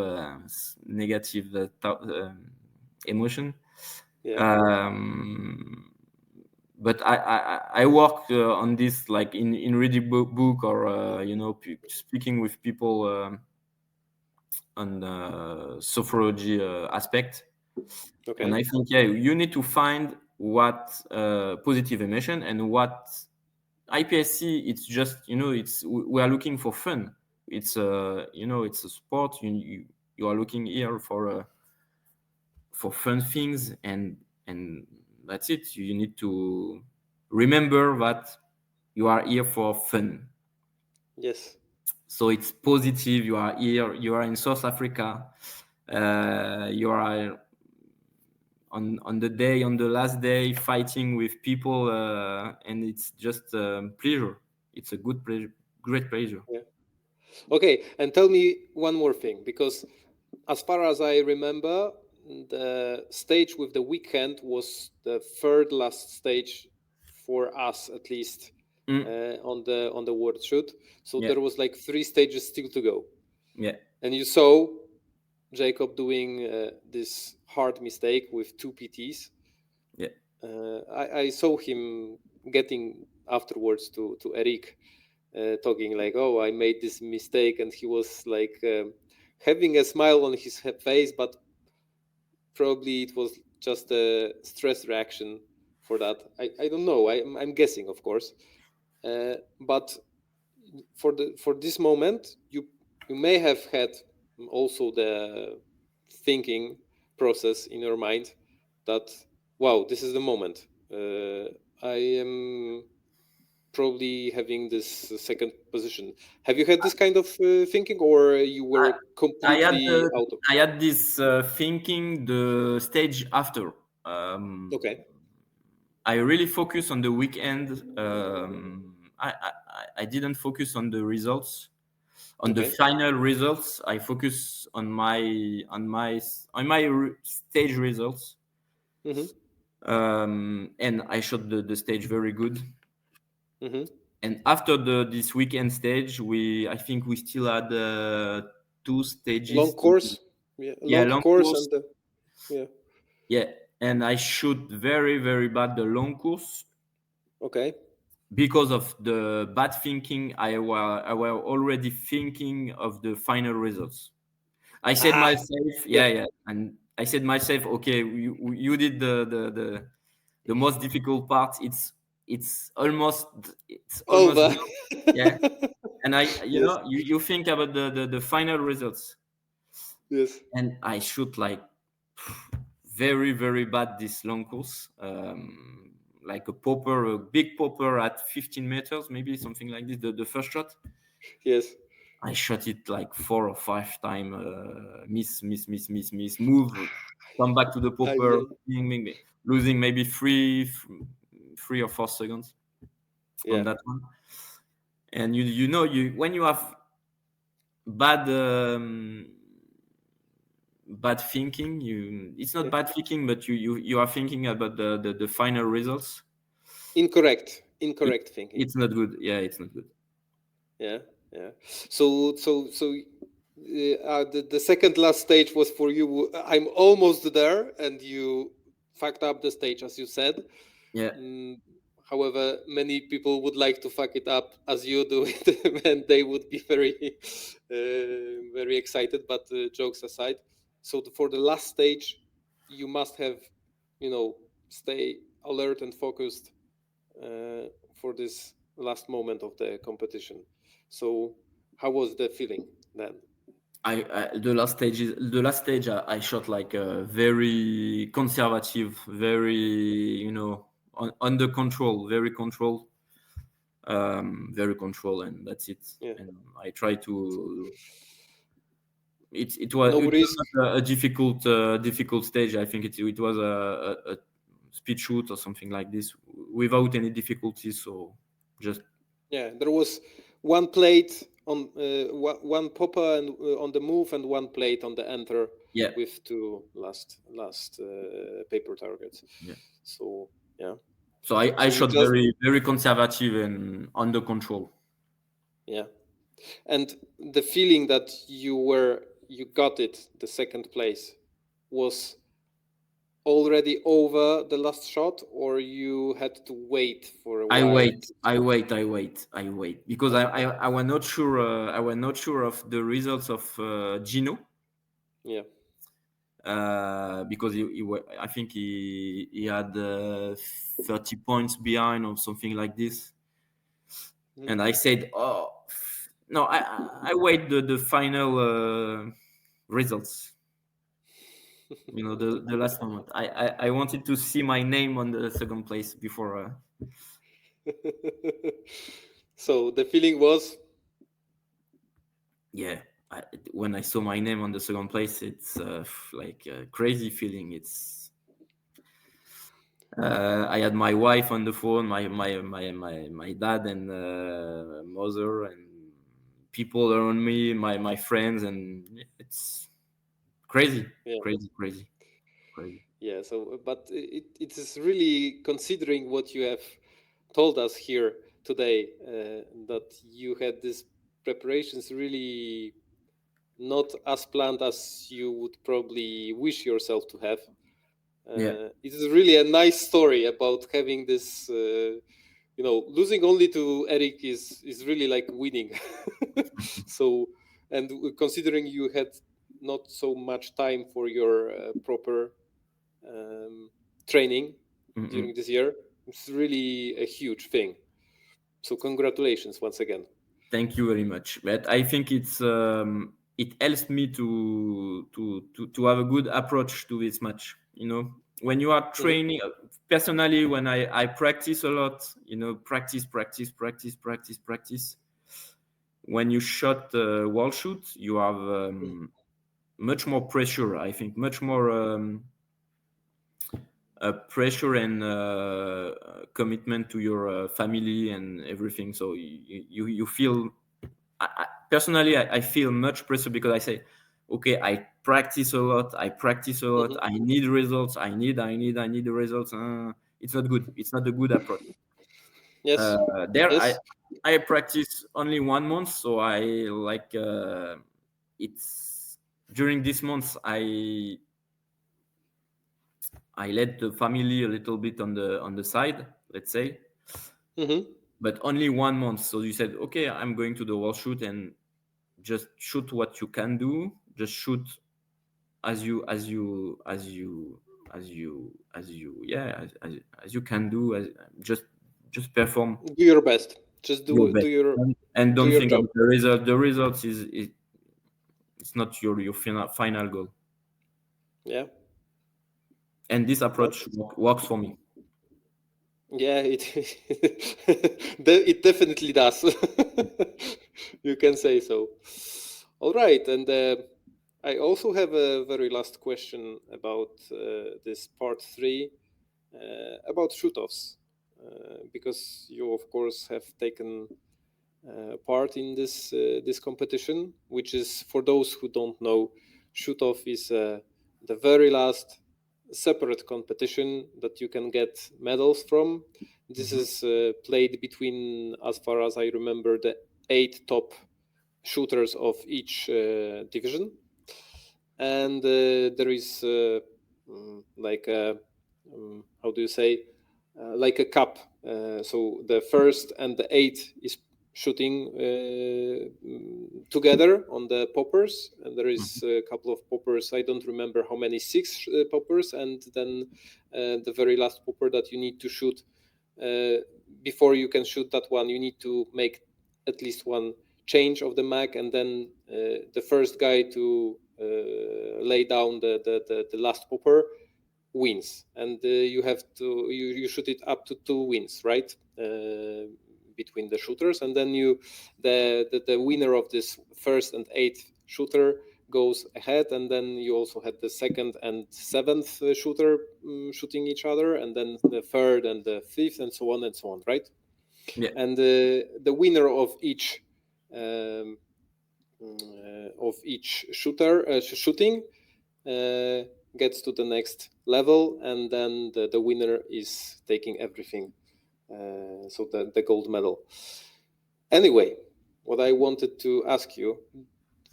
C: emotion. But I work on this, like in reading book or speaking with people on the sophrology aspect.
B: Okay.
C: And I think you need to find what positive emotion and what IPSC. It's just we are looking for fun. It's it's a sport. You are looking here for fun things, and that's it. You need to remember that you are here for fun.
B: Yes.
C: So it's positive. You are here. You are in South Africa. You are on the last day fighting with people, and it's just pleasure. It's a good pleasure, great pleasure.
B: Yeah. Okay, and tell me one more thing, because as far as I remember, the stage with the weekend was the third last stage for us, at least, on the world shoot. So there was like 3 stages still to go.
C: Yeah.
B: And you saw Jacob doing this hard mistake with 2 PTs.
C: Yeah.
B: I saw him getting afterwards to Eric, talking like, "Oh, I made this mistake," and he was like having a smile on his face, but probably it was just a stress reaction for that. I don't know. I'm guessing, of course, but for this moment, you may have had also the thinking process in your mind that, wow, this is the moment. I am probably having this second position. Have you had this kind of thinking, or you were completely out of?
C: I had this thinking the stage after.
B: Okay.
C: I really focus on the weekend. I didn't focus on the results, on the final results. I focus on my stage results. And I shot the stage very good. And after this weekend stage, I think we still had 2 stages.
B: Long course, long course. And
C: yeah, and I shoot very, very bad the long course.
B: Okay.
C: Because of the bad thinking, I were already thinking of the final results. I said myself, and I said myself, okay, you did the most difficult part. It's almost
B: over.
C: Yeah. And you think about the final results.
B: Yes.
C: And I shoot like very, very bad this long course. Like a big popper at 15 meters, maybe something like this. The first shot.
B: Yes.
C: I shot it like 4 or 5 times. Miss, move, come back to the popper, losing maybe 3 or 4 seconds on that one. And when you have bad thinking, it's not bad thinking, but you are thinking about the final results.
B: Incorrect thinking.
C: It's not good. Yeah, it's not good.
B: Yeah. So the second last stage was for you. I'm almost there, and you fucked up the stage, as you said.
C: Yeah.
B: However, many people would like to fuck it up as you do it, and they would be very, very excited. But jokes aside, so for the last stage, you must have, stay alert and focused for this last moment of the competition. So, how was the feeling then?
C: The last stage I shot like a very conservative, very under control, very controlled, and that's it.
B: Yeah.
C: And I try to. It was a difficult stage. I think it was a speed shoot or something like this without any difficulties. So just
B: there was one plate on one popper and on the move, and one plate on the enter.
C: Yeah.
B: With 2 last paper targets.
C: Yeah.
B: So yeah.
C: So I shot very, very conservative and under control.
B: Yeah. And the feeling that you got it, the second place, was already over the last shot, or you had to wait for a while?
C: I wait because I was not sure. I was not sure of the results of Gino.
B: Yeah.
C: Because I think he had 30 points behind or something like this. And I said, oh no, I wait the final results. The last moment. I wanted to see my name on the second place before.
B: So the feeling was.
C: Yeah, when I saw my name on the second place, it's like a crazy feeling. It's I had my wife on the phone, my dad and mother and people around me, my friends, and it's crazy, crazy.
B: Yeah. So, but it is really, considering what you have told us here today, that you had these preparations really not as planned as you would probably wish yourself to have. It is really a nice story about having this. Losing only to Eric is really like winning. So, and considering you had not so much time for your proper training during this year, it's really a huge thing. So congratulations once again.
C: Thank you very much. But I think it helps me to have a good approach to this match. When you are training, personally, when I practice a lot, practice. When you shot wall shoot, you have much more pressure. I think much more pressure and commitment to your family and everything. So you feel. Personally, I feel much pressure because I say, okay, I practice a lot. I need results. I need the results. It's not good. It's not a good approach.
B: Yes.
C: There,
B: Yes.
C: I practice only 1 month, so I like it's during this month I let the family a little bit on the side, let's say, but only 1 month. So you said, okay, I'm going to the world shoot and just shoot what you can do. Just shoot as you can do. Just perform
B: Do your best. Just
C: your
B: do
C: best,
B: your
C: and
B: do
C: don't
B: your
C: think
B: job.
C: of the result. The results is it's not your final goal.
B: Yeah.
C: And this approach works for me.
B: Yeah, it definitely does. You can say so. All right, and I also have a very last question about this part 3 about shoot-offs, because you of course have taken part in this competition, which is, for those who don't know, shoot-off is the very last separate competition that you can get medals from. This is played between, as far as I remember, the 8 top shooters of each division, and there is like a how do you say, like a cup. So the first and the 8th is shooting together on the poppers, and there is a couple of poppers. I don't remember how many, 6 poppers, and then the very last popper that you need to shoot. Before you can shoot that one, you need to make at least one change of the mag, and then the first guy to lay down the last popper wins, and you have to you shoot it up to 2 wins, right, between the shooters, and then the winner of this first and 8th shooter goes ahead, and then you also had the 2nd and 7th shooter shooting each other, and then the 3rd and the 5th, and so on, right?
C: Yeah.
B: And the winner of each shooting gets to the next level, and then the winner is taking everything, so the gold medal. Anyway, what I wanted to ask you,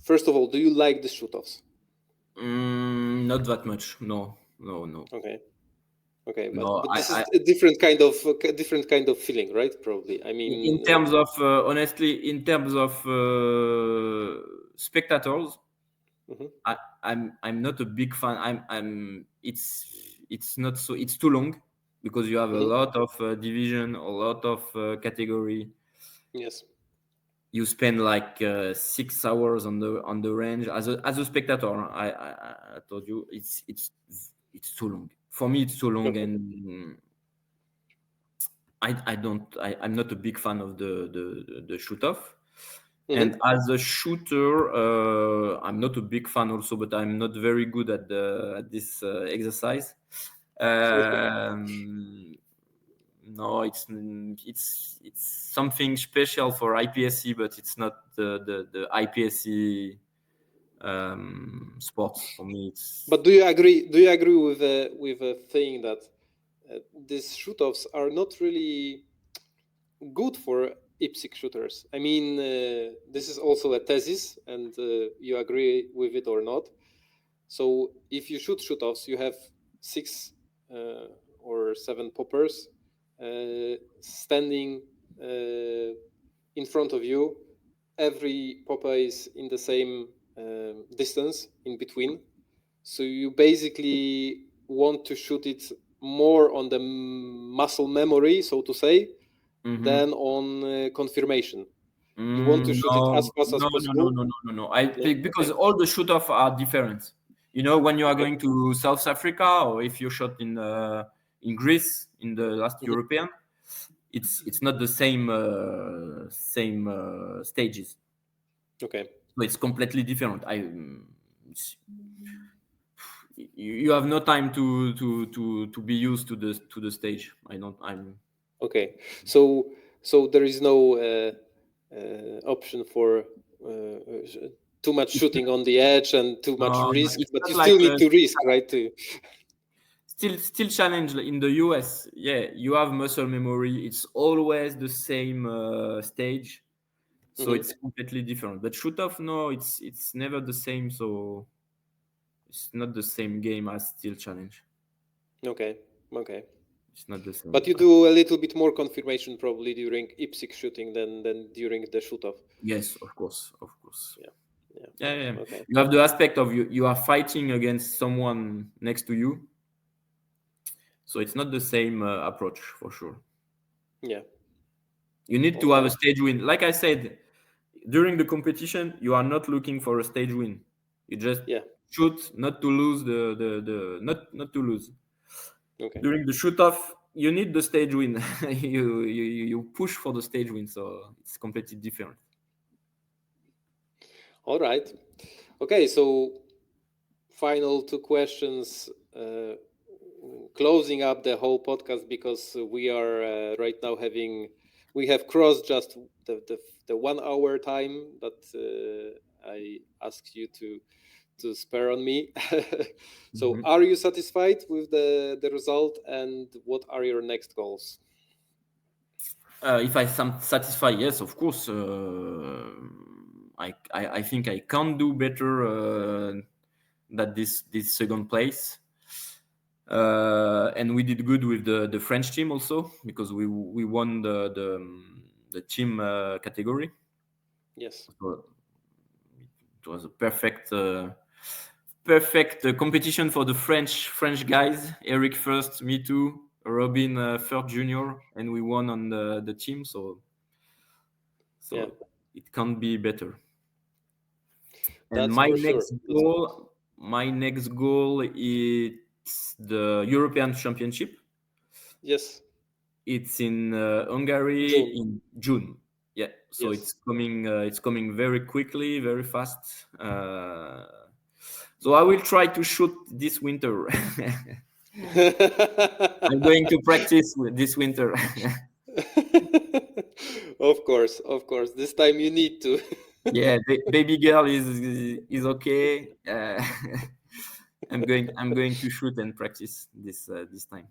B: first of all, do you like the shoot-offs?
C: Not that much. No.
B: Okay,
C: No,
B: but this is a different kind of feeling, right? Probably. I mean,
C: in terms of honestly, in terms of spectators, I'm not a big fan. It's not so. It's too long because you have a lot of division, a lot of category.
B: Yes.
C: You spend like 6 hours on the range as a spectator. I told you it's too long for me. It's too long, and I'm not a big fan of the shoot off. And as a shooter, I'm not a big fan also, but I'm not very good at this exercise. No, it's something special for IPSC, but it's not the IPSC sports for me.
B: But do you agree with a thing that these shoot-offs are not really good for IPSC shooters? I mean, this is also a thesis, and you agree with it or not. So if you shoot-offs, you have 6 or 7 poppers standing in front of you. Every popper is in the same distance in between. So you basically want to shoot it more on the muscle memory, so to say, than on confirmation. You want to shoot it as fast as possible.
C: No. I think because all the shoot-off are different. You know, when you are going to South Africa, or if you shot in Greece in the last European, it's not the same stages.
B: Okay.
C: So it's completely different. You have no time to be used to the stage.
B: Okay. So there is no option for too much shooting on the edge and too much risk, but you still need to risk, right?
C: still challenge in the US. Yeah, you have muscle memory. It's always the same stage, so it's completely different. But shoot off, no, it's never the same. So it's not the same game as still challenge.
B: Okay.
C: It's not the same.
B: But you do a little bit more confirmation probably during IPSC shooting than during the shoot off.
C: Yes, of course.
B: Yeah.
C: Okay. You have the aspect of you are fighting against someone next to you, so it's not the same approach for sure.
B: Yeah.
C: You need to have a stage win. Like I said, during the competition, you are not looking for a stage win. You just shoot, not to lose not to lose.
B: Okay.
C: During the shoot off, you need the stage win. you push for the stage win, so it's completely different.
B: All right. Okay, so final two questions, closing up the whole podcast, because we are right now we have crossed just the 1 hour time that I asked you to spare on me. So are you satisfied with the result, and what are your next goals?
C: If I'm satisfied, yes, of course. I think I can do better than this second place. And we did good with the French team also, because we won the team category.
B: Yes.
C: So it was a perfect competition for the French guys. Eric first, me too, Robin third junior, and we won on the team. So it can't be better. And my next goal is the European Championship.
B: Yes.
C: It's in Hungary in June. Yeah, so it's coming very quickly, very fast. So I will try to shoot this winter. I'm going to practice this winter.
B: Of course. This time you need to.
C: Yeah, baby girl is okay. I'm going to shoot and practice this time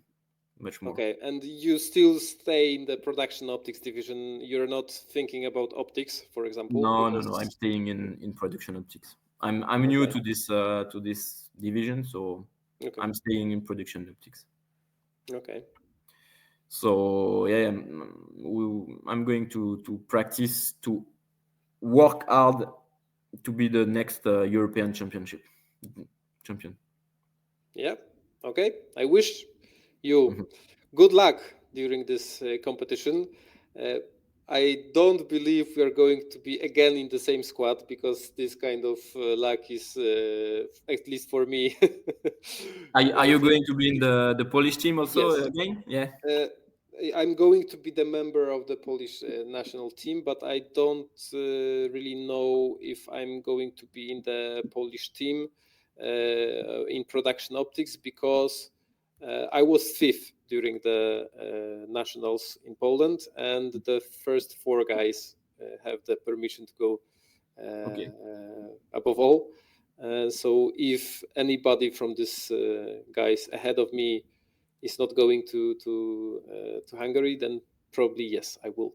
C: much more.
B: Okay, and you still stay in the production optics division. You're not thinking about optics, for example.
C: No. I'm staying in production optics. I'm new to this division, so I'm staying in production optics.
B: Okay.
C: So yeah, I'm going to practice to work hard to be the next European champion.
B: Yeah. Okay. I wish you good luck during this competition. I don't believe we are going to be again in the same squad, because this kind of luck is, at least for me.
C: Are you going to be in the Polish team also again? Yeah.
B: I'm going to be the member of the Polish national team, but I don't really know if I'm going to be in the Polish team in production optics, because I was fifth during the nationals in Poland, and the first four guys have the permission to go above all. So if anybody from these guys ahead of me is not going to Hungary, then probably yes, I will.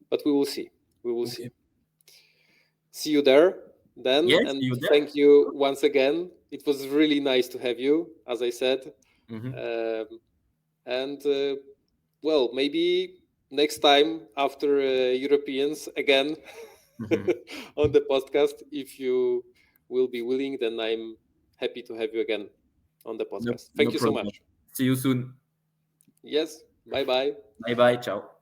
B: But we will see. See. See you there then, and thank you once again. It was really nice to have you, as I said. And well, maybe next time after Europeans again on the podcast, if you will be willing, then I'm happy to have you again on the podcast. Thank you so much.
C: See you soon.
B: Yes. Bye-bye.
C: Bye-bye. Ciao.